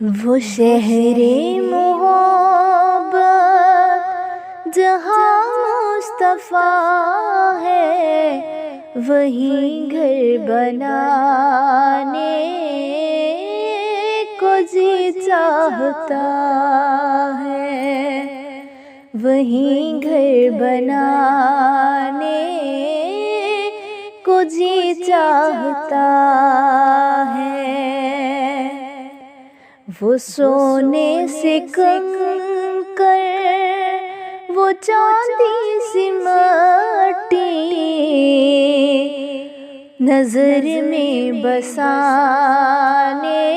وہ شہر محبت جہاں مصطفیٰ ہے، وہیں گھر بنانے کو جی چاہتا ہے، وہیں گھر بنانے کو جی چاہتا ہے۔ وہ سونے سے کنکر، وہ چاندی سی مٹی، نظر میں بسانے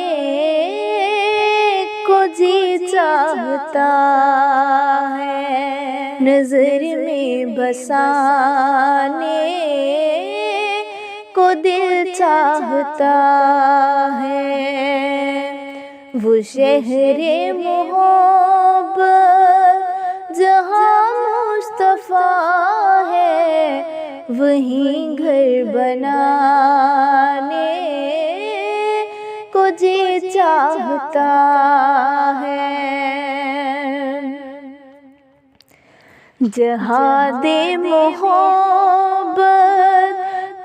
کو جی چاہتا ہے، نظر میں بسانے کو دل چاہتا ہے۔ وہ شہر محبت جہاں مصطفیٰ ہے، وہیں گھر بنانے کو جی چاہتا ہے۔ جہاد محبت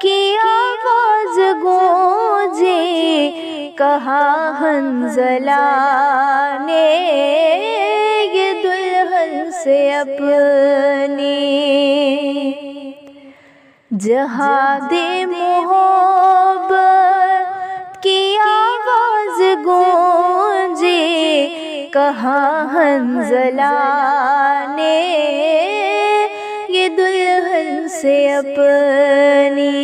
کی آواز گونجے، کہا حنظلہ نے یہ دلہن سے اپنی۔ جہاد محبت کی آواز گونجے، کہا حنظلہ نے یہ دلہن سے اپنی۔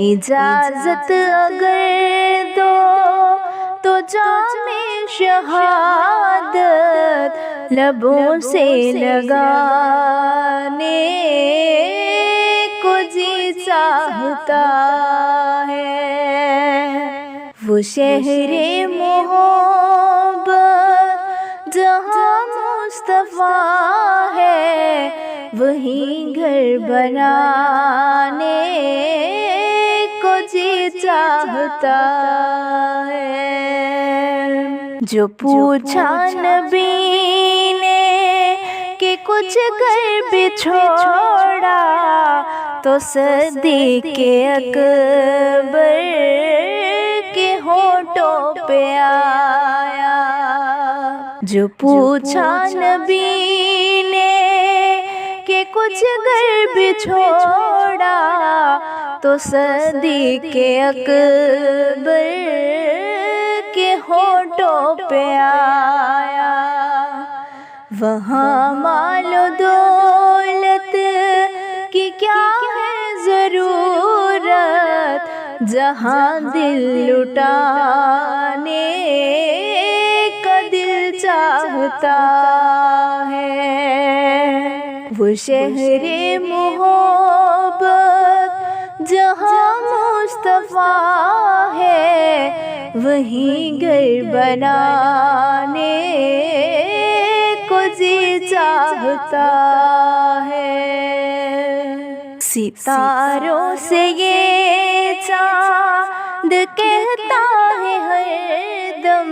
اجازت اگر دو تو جام شہادت لبوں سے لگانے کو جی چاہتا ہے۔ وہ شہر محبت جہاں مصطفیٰ ہے، وہیں گھر بنانے کو جی چاہتا ہے۔ جو پوچھا نبی نے کہ کچھ گھر بھی چھوڑا، تو صدیق اکبر کے ہونٹوں پہ آیا۔ جو پوچھا نبی نے کہ کچھ گھر بھی چھوڑا، تو صدیق اکبر کے ہونٹوں پہ آیا۔ وہاں مال و دولت کی کیا ہے ضرورت، جہاں دل لٹانے کا دل چاہتا ہے۔ وہ شہر محبت جہاں مصطفیٰ ہے، وہیں گھر بنانے کو جی چاہتا ہے۔ ستاروں سے یہ چاند کہتا ہے ہر دم،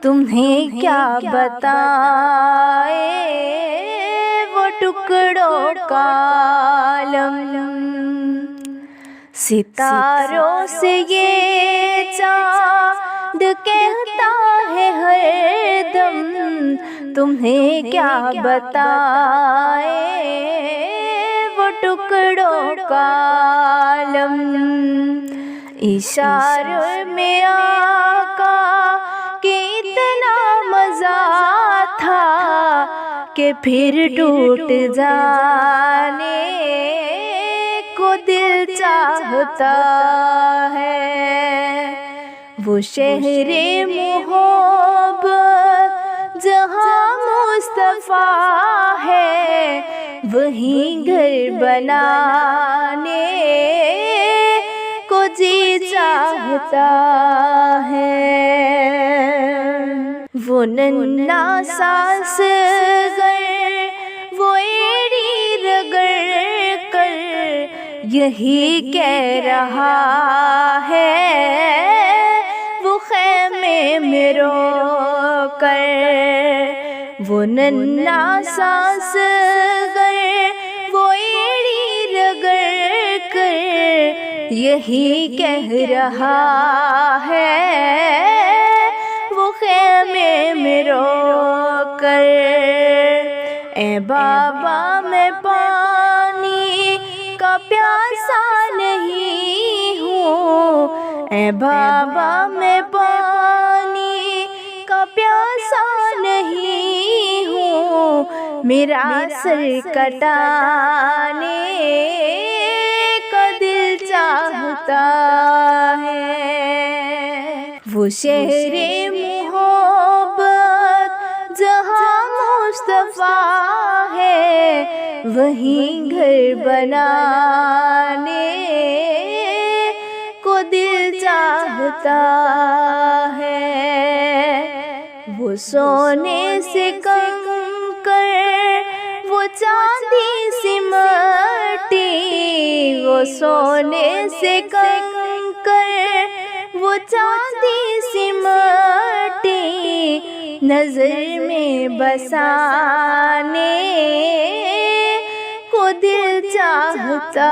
تمہیں کیا بتائے وہ ٹکڑوں کا عالم۔ ستاروں سے یہ چاند کہتا ہے ہر دم، تمہیں کیا بتائے وہ ٹکڑوں کا عالم۔ اشاروں میں آقا کے اتنا مزہ تھا کہ پھر ٹوٹ جانے کو دل چاہتا ہے۔ وہ شہر محبت جہاں مصطفیٰ ہے، وہیں گھر بنانے کو جی چاہتا ہے۔ وہ ننھا سا اصغر، وہ ایڑی رگڑ کر یہی کہہ رہا ہے، وہ خیمے میں رو کر وہ ننھا سانس گر وہ ایڑی رگڑ کر یہی کہہ رہا ہے وہ خیمے میں رو کر اے بابا میں پانی کا پیاسا نہیں ہوں اے بابا میں پانی کا پیاسا نہیں ہوں میرا سر کٹانے کا دل چاہتا ہے وہ شہر محبت جہاں مصطفیٰ ہے وہیں گھر بنانے کو دل چاہتا ہے وہ سونے سے کنکر وہ چاندی سی مٹی وہ سونے سے کنکر وہ چاندی سی مٹی نظر میں بسانے کو دل چاہتا